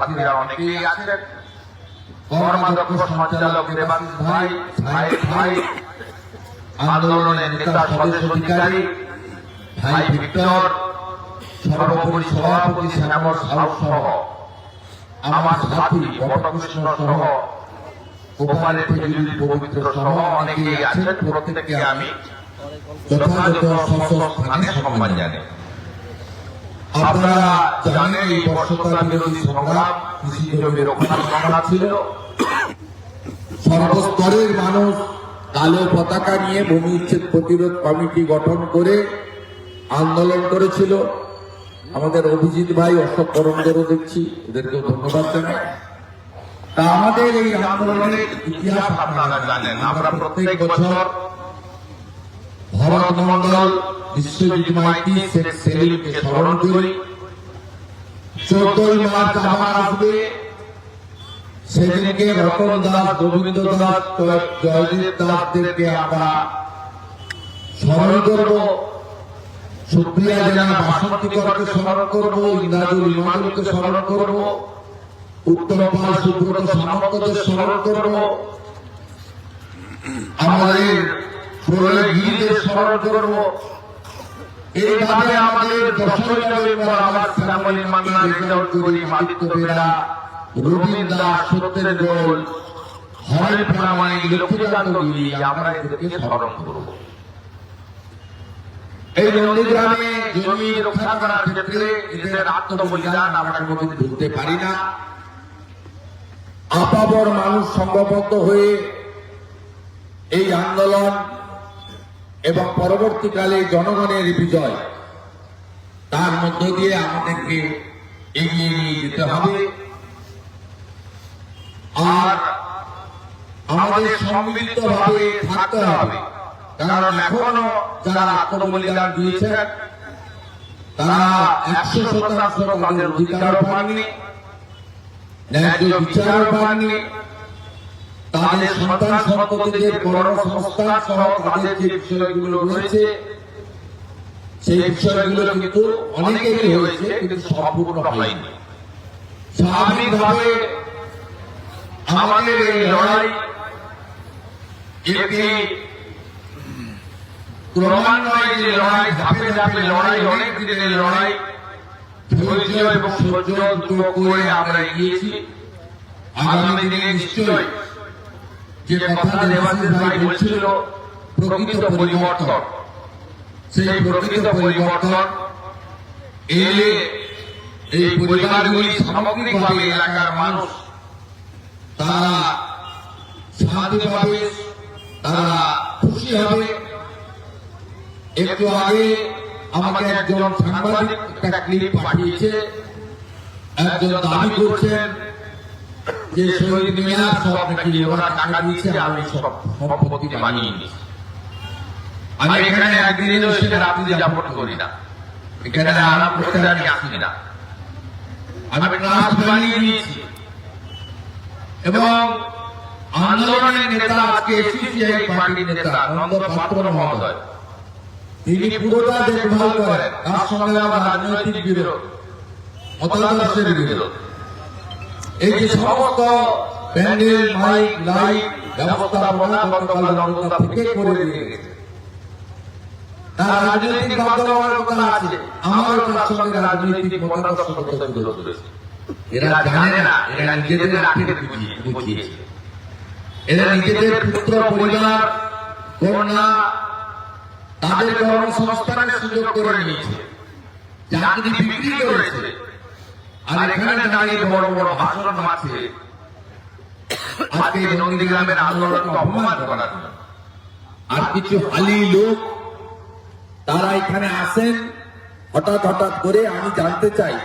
ছাত্রছাত্রীরা অনেকেই আছেন, কর্মাধ্যক্ষ সঞ্চালক দেবাশিস ভাই, ভাই আন্দোলনের নেতা স্বদেশ অধিকারী, ভাই ভিক্টর, সর্বোপরি সভাপতি শ্যামল সাউ সহ আমার সাথী বটকৃষ্ণ সহ গোপালের খেজুরির পবিত্র সহ অনেকেই আছেন। প্রত্যেককে আমি যথাযথ স্থানে সম্মান জানাই। আপনারা জানেন এই বর্ষতা বিরোধী সংগ্রাম কৃষি জমি রক্ষার সংগ্রাম ছিল। সর্বস্তরের মানুষ কালো পতাকা নিয়ে ভূমি উচ্ছেদ প্রতিরোধ কমিটি গঠন করে আন্দোলন করেছিল। আমাদের অভিজিৎ ভাই, অশোক করমদেরও দেখছি, এদেরকেও ধন্যবাদ জানাই। তা আমাদের এই আন্দোলনের ইতিহাস আপনারা জানেন। আমরা প্রত্যেক বছর ভরত মন্ডল, বিশ্বজিৎ মাইতি, শেখ সেলিমকে স্মরণ করি। 14ই মার্চ আবার আসবে, সেদিনকে রতন দাস, গোবিন্দ দাস, জয়দেব দাসদেরকে আমরা স্মরণ করব। সুপ্রিয়া জেলা বাসন্তীকরকে স্মরণ করব, ইন্দ্রাজুল ইমানুলকে স্মরণ করব, উত্তম পাল, সুব্রত সামন্তদের স্মরণ করব, আমাদের প্রলয় গিরিদের স্মরণ করব। এইভাবে আমাদের 10ই নভেম্বর আবার শ্যামলী মান্না, রেজাউল করিম, আদিত্য বেরা, রবীন দাস, সত্যের গোল, হরি প্রামাণিক, লক্ষ্মীকান্ত গিরি, আমরা এদেরকে স্মরণ করব। এই নন্দীগ্রামে জমি রক্ষা করার ক্ষেত্রে এদের আত্মবলিদান আমরা কোনোদিন ভুলতে পারি না। আপাবর মানুষ সংঘবদ্ধ হয়ে এই আন্দোলন এবং পরবর্তীকালে জনগণের বিজয়, তার মধ্য দিয়ে আমাদেরকে এগিয়ে নিয়ে যেতে হবে। আর আমাদের সম্মিলিতভাবে থাকতে হবে, কারণ এখনো যারা আত্মবলিদান দিয়েছেন তারা 100% তাদের অধিকারও পাননি, ন্যায্য বিচারও পাননি। তাদের সন্তান সন্ততিদের কর্মসংস্থান সহ তাদের যে বিষয়গুলো রয়েছে সেই বিষয়গুলো কিন্তু অনেকেরই হয়েছে, কিন্তু সম্পূর্ণ হয়নি। স্বাভাবিকভাবে আমাদের এই লড়াই একটি ক্রমান্বয়ে যে লড়াই, ধাপে ধাপে লড়াই, অনেক দিনের লড়াই, ধৈর্য এবং সহ্য দুটো করে আমরা এগিয়েছি। আগামী দিনে নিশ্চয়ই যে কথা দেবাশিস ভাই বলছিল, প্রকৃত পরিবর্তন, সেই প্রকৃত পরিবর্তন এলে এই পরিবারগুলি সামগ্রিকভাবে এলাকার মানুষ তারা শান্তি পাবে, তারা খুশি হবে। একটু আগে আমাকে একজন সাংবাদিক একটা ক্লিপ পাঠিয়েছে, একজন দাবি করছেন যে শহীদ মিনার সব নাকি ওরা টাকা দিয়েছে, আমি সব সম্পত্তি বানিয়ে নিয়েছি। আমি এখানে একদিনও এসে রাত্রি যাপন করি না, এখানে আরাম করতে আমি আসি না। আমি ট্রাস্ট বানিয়ে নিয়েছি এবং আন্দোলনের নেতা আজকে সিপিআই পার্টির নেতা নন্দ পাত্র মহোদয়, তিনি পুরোটা দেখভাল করেন। তার সঙ্গে আমার রাজনৈতিক বিরোধ, মতাদর্শের বিরোধ। এই যে সমস্ত প্যান্ডেল, মাইক, লাইট ব্যবস্থাপনা গতকাল নন্দদা থেকে করে দিয়ে গেছে। তার রাজনৈতিক বাধ্যবাধকতা আছে, আমারও তার সঙ্গে রাজনৈতিক মতাদর্শের বিরোধ রয়েছে। এরা জানে না, এরা নিজেদের আখেরে বুঝিয়েছে। এরা নিজেদের পুত্র, পরিবার, কন্যা তাদের কর্মসংস্থানের সুযোগ করে নিয়েছে, চাকরি বিক্রি করেছে। আর এখানে দাঁড়িয়ে বড় বড় ভাষণ মারছে আজকে এই নন্দীগ্রামের আন্দোলনকে অপমান করার জন্য। আর কিছু হালি লোক তারা এখানে আসেন হঠাৎ করে। আমি জানতে চাই,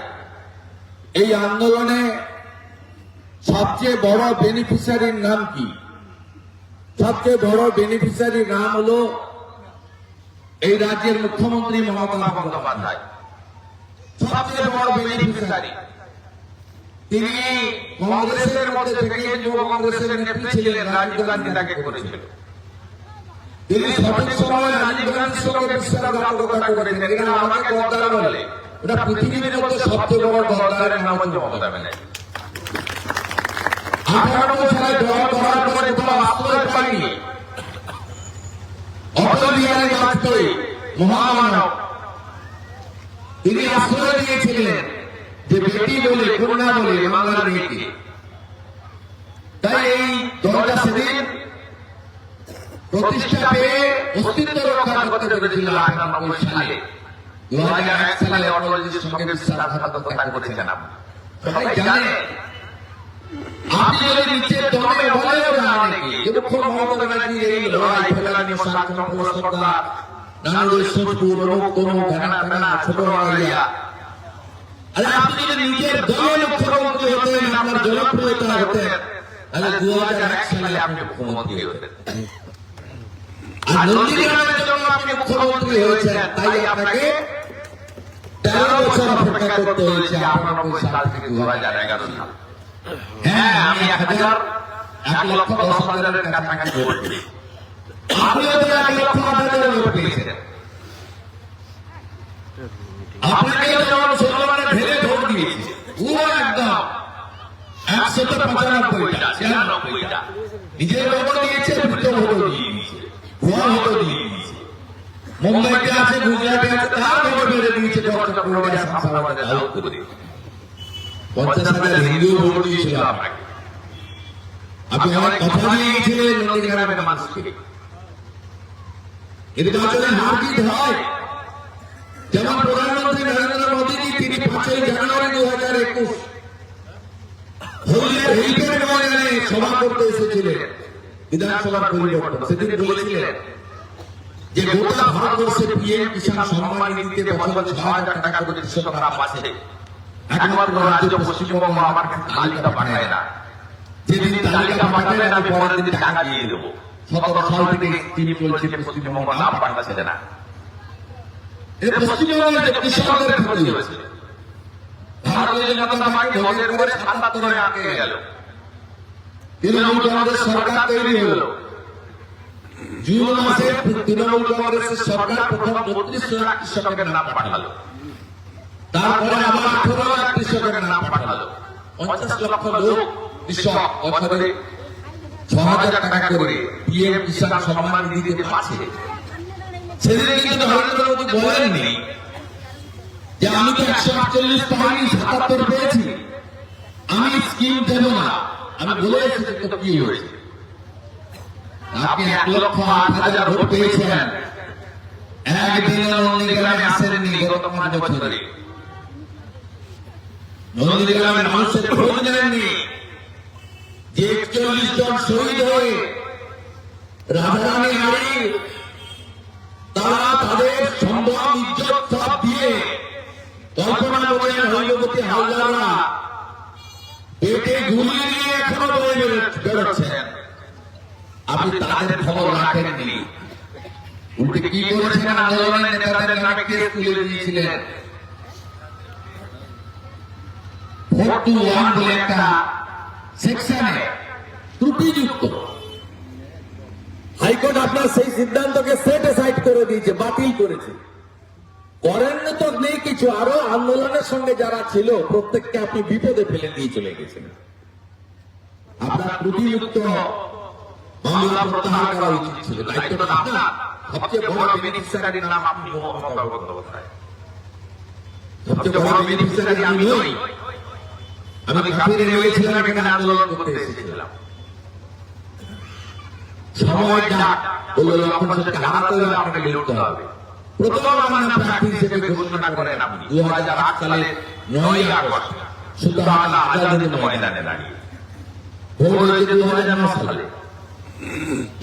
এই আন্দোলনে সবচেয়ে বড় বেনিফিশিয়ারির নাম কি? সবচেয়ে বড় বেনিফিশিয়ারির নাম হলো এই রাজ্যের মুখ্যমন্ত্রী মমতা বন্দ্যোপাধ্যায়। সবচেয়ে বড় বেনিফিশিয়ারি তিনি। কংগ্রেসের মধ্যে থেকে যুব কংগ্রেসের নেত্রী ছিলেন, রাজীব গান্ধী তাকে করেছিল। তিনি সঠিক সময় রাজীব গান্ধীর সঙ্গে বিশ্বাসঘাতকতা করেছেন। এখানে আমাকে গদ্দার বলে, ওটা পৃথিবীর মধ্যে সবচেয়ে বড় গদ্দারের নাম হচ্ছে মমতা ব্যানার্জি। 98 সালে দল করার পরে কোথাও আশ্রয় পায়নি। অটল বিহারী বাজপেয়ী মহামানব, তিনি আশ্রয় দিয়েছিলেন যে বেটি বলে, কন্যা বলে বাংলার মেয়েকে। তাই এই দলটা সেদিন প্রতিষ্ঠা পেয়ে অস্তিত্ব রক্ষা করতে পেরেছিল 98 সালে। 2001 সালে অটলজির সঙ্গে বিশ্বাসঘাতকতা করেছেন। সবাই জানে, আপনি যদি নিচের দমে বলেও না অনেকে, কিন্তু খুব মমতা ব্যানার্জির এই লড়াই ফেলানি সরকার নানুর সচপুর ছোট মারিয়া, আরে আপনি যদি নিজের দলের মুখ্যমন্ত্রী হতেন, আপনার জনপ্রিয়তা হতেন, তাহলে 2001 সালে আপনি মুখ্যমন্ত্রী হতেন। আর নন্দীগ্রামের জন্য আপনি মুখ্যমন্ত্রী হয়েছেন, তাই আপনাকে 13 বছর অপেক্ষা করতে হয়েছে 98 সাল থেকে 2011 সাল। হ্যাঁ, আমি 1,10,000-এর কাছাকাছি ভোট পেয়েছি। আপনিও তো 1,08,000 ভোট পেয়েছেন। আপনাকেও যেমন মুসলমানে ঢেলে ভোট দিয়েছে, পুরো একদম 195টা 96টা নিজের ভোট দিয়েছে, ভোটও দিয়ে দিয়েছে, ভুয়া ভোটও দিয়ে দিয়েছে। মুম্বাইতে আছে, গুজরাটে আছে, তার ভোট বেড়ে দিয়েছে, চট্টগ্রামে শামসাবাদে দাউদ করে 50,000 হিন্দু ভোট দিয়েছিল আপনাকে। আপনি অনেক কথা দিয়ে গেছিলেন নন্দীগ্রামের মানুষকে। নির্বাচনে হার জিত হয়, যেমন প্রধানমন্ত্রী নরেন্দ্র মোদীজি তিনি 5ই জানুয়ারি 2021 হলদিয়ার হেলিপ্যাড ময়দানে সভা করতে এসেছিলেন বিধানসভার পরিবর্তন। সেদিন বলেছিলেন যে গোটা ভারতবর্ষে পিএম কিষাণ সম্মান নিধিতে বছর 6,000 টাকা করে কৃষকরা পাচ্ছে। একমাত্র রাজ্য পশ্চিমবঙ্গ আমার কাছে তালিকা পাঠায় না। যেদিন তালিকা পাঠাবেন আমি পরের দিন টাকা দিয়ে দেবো। 17 সাল থেকে তিনি বলছেন পশ্চিমবঙ্গ নাম পাঠাচ্ছে না। পশ্চিমবঙ্গের কৃষকদের ক্ষতি হয়েছে। ভারতীয় জনতা পার্টি ভোটের পরে 77-এ আটকে গেল। তৃণমূল কংগ্রেস সরকার তৈরি হল। জুন মাসে তৃণমূল কংগ্রেসের সরকার প্রথম 32 লাখ কৃষকের নাম পাঠালো। তারপরে আবার 18 লাখ কৃষকের নাম পাঠালো। 50 লক্ষ লোক কৃষক বছরে 6,000 টাকা করে পিএম কিষাণ সম্মান নিধিতে পাচ্ছে। সেদিন কিন্তু নরেন্দ্র মোদী বলেননি যে আমি তো 148 পাইনি, 77 পেয়েছি, আমি স্কিম দেব না। আমি বলে এসেছি তো কি হয়েছে। আপনি 1,08,000 ভোট পেয়েছেন, একদিন নন্দীগ্রামে আসেননি গত 5 বছরে। নন্দীগ্রামের মানুষের খোঁজ নেননি যে 41 জন শহীদ হয়ে রাধারানী নারী তারা তাদের সম্মান ইজ্জত সব দিয়ে কল্পনা করেন হরিবতী হালদাররা পেটে গুলি নিয়ে এখনো বেরোচ্ছেন। আপনি তাদের খবর রাখেননি। উল্টে কি করেছেন, আন্দোলনের নেতাদের নামে কেস তুলে দিয়েছিলেন। 421 বলে একটা সেকশনে ত্রুটিযুক্ত। হাইকোর্ট আপনার সেই সিদ্ধান্তকে সেট অ্যাসাইড করে দিয়েছে, বাতিল করেছে। করেন তো নেই কিছু, আরো আন্দোলনের সঙ্গে যারা ছিল প্রত্যেককে আপনি বিপদে ফেলে দিয়ে চলে গেছেন। আপনার ত্রুটিযুক্ত মামলা প্রত্যাহার করা উচিত ছিল। দায়িত্বটা আপনার। সবচেয়ে বড় বেনিফিশিয়ারির নাম আপনি মমতা বন্দ্যোপাধ্যায়। সবচেয়ে বড় বেনিফিশিয়ারি আমি নই। আমি কাফির হয়েছিলাম, এখানে আন্দোলন করতে এসেছিলাম। সময় যাক বলল লক্ষণ সেটাকে হারাতে হলে আপনাকে লড়তে হবে। প্রথম আমার প্রার্থী হিসেবে ঘোষণা করেন আপনি 2008 সালে 9ই আগস্ট সুলতান আজাদের ময়দানে দাঁড়িয়ে। ভোট হয়েছে 2009 সালে।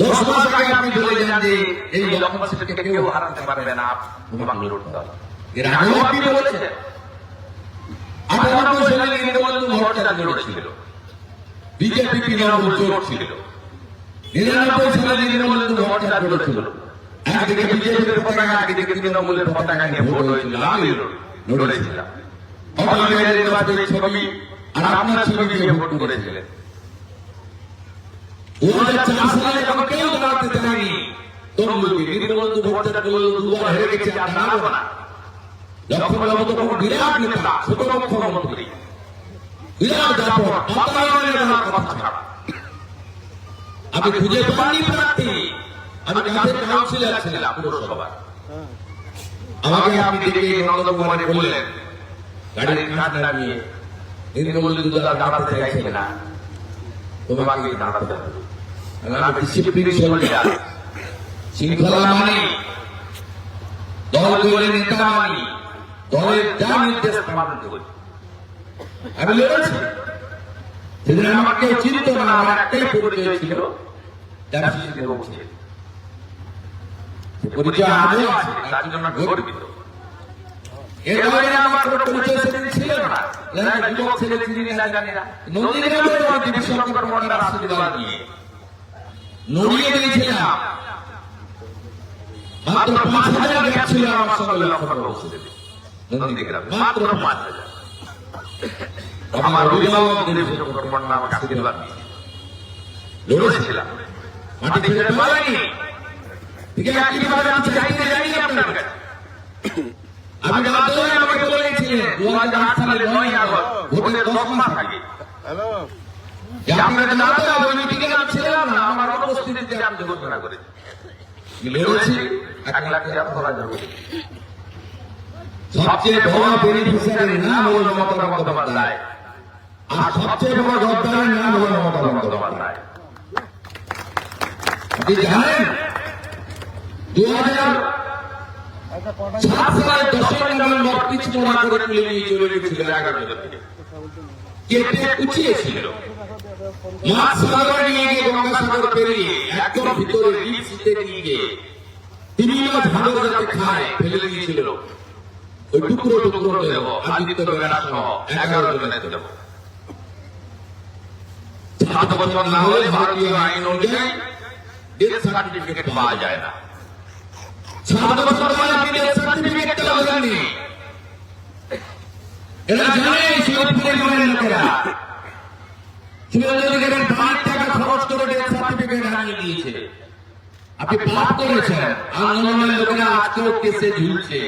10 মাস আগে আপনি বলে যান যে এই লক্ষণ সেটাকে কেউ হারাতে পারবে না, তোমাকে লড়তে হবে। এর আগেও আপনি বলেছেন। 98 সালে দীনবন্ধু ভট্টাচার্য লড়েছিল, বিজেপি তৃণমূল জোট ছিল। 99 সালে দীনবন্ধু ভট্টাচার্য লড়েছিল, একদিকে বিজেপির পতাকা, একদিকে তৃণমূলের পতাকা নিয়ে ভোট হয়েছিল। আমি লড়েছিলাম। অটল বিহারী বাজপেয়ীর ছবি আর আপনার ছবি দিয়ে ভোট করেছিলেন। 2004 সালে যখন কেউ দাঁড়াতে চায়নি তমলুকে, দীনবন্ধু ভট্টাচার্য বলল 2বার হেরে গেছে, আর দাঁড়াবো না। লক্ষ্মণবাবু তখন বিরাট নেতা, ছোট মুখ্যমন্ত্রী, বিরাট দাপট, বাতায়নের কথা ছাড়া আমি খুঁজে পাইনি প্রার্থী, আমি কাছের কাউন্সিলর ছিলাম পুরসভা। আমাকে আপনি ডেকে নন্দকুমারে বললেন গাড়ির কাঠ নামিয়ে ইন্দ্রবল্লী দুলাল দাঁড়াতে চাইছে না, তোমাকে দাঁড়াতে হবে। আমি ডিসিপ্লিন সোলজার, শৃঙ্খলা মানি, দল করে নেতা মানি, দলের যা নির্দেশ পালন করি। আমি লড়েছি, সেদিন আমাকে চিনত না, আমার একটাই পরিচয় ছিল, পরিচয় আজও আছে, তার জন্য গর্বিত। এর বাইরে আমার কোনো পরিচয় সেদিন ছিল না, যুবক ছেলে চিনি না জানি না। নন্দীগ্রামে দিবিশঙ্কর মন্ডার আশীর্বাদ নিয়ে নড়িয়ে দিয়েছিলাম, মাত্র 5,000 গ্যাপ ছিল আমার সঙ্গে লক্ষ্য নন্দীগ্রামে, মাত্র 5,000। আমার অভিভাবক দিবিশঙ্কর মন্ডা আমাকে আশীর্বাদ নিয়ে লড়েছিলাম, মাটি ফেলে পালাইনি। ঠিক আছে, কিভাবে আমি চাইতে যাইনি আপনার কাছে। আমি বাধ্য হয়ে আমাকে বলেছিলেন 2008 সালে 9 আগস্ট, ভোটের 10 মাস আগে, আপনাকে জানাতে হবে ওই মিটিংয়ে আমি ছিলাম না, আমার অনুপস্থিতিতে আমি ঘোষণা করেছি। লড়েছি 1 লাখ টাকা খরচ হবে। সবচেয়ে বড় বেনিফিশিয়ারির নাম হল মমতা বন্দ্যোপাধ্যায়, আর সবচেয়ে বড় গদ্দারের নাম হল মমতা বন্দ্যোপাধ্যায়। আপনি জানেন 2007 সালের 10 নভেম্বর কিছু না করে তুলে নিয়ে চলে গেছিল 11 থেকে, কেটে কুচিয়েছিল, মাছ সাগরে নিয়ে গিয়ে গঙ্গাসাগর পেরিয়ে একদম ভিতরে ডিপ সিতে নিয়ে গিয়ে তিমিও ঝাড়ো যাতে খায় ফেলে দিয়েছিল। ওই টুকরো টুকরো দেব আদিত্য বেড়া সহ 11 জনের দেব। 7 বছর না হলে ভারতীয় আইন অনুযায়ী ডেথ সার্টিফিকেট পাওয়া যায় না। 7 বছর পরে আপনি ডেথ সার্টিফিকেট পাবেননি। এরা জানে শিবপুরের জনের লোকেরা শিবপুরের 5 টাকা খরচ করে ডেথ সার্টিফিকেট আনিয়ে দিয়েছে। আপনি পাপ করেছেন, আন্দোলনের লোকেরা আজকেও কেসে ঝুলছে।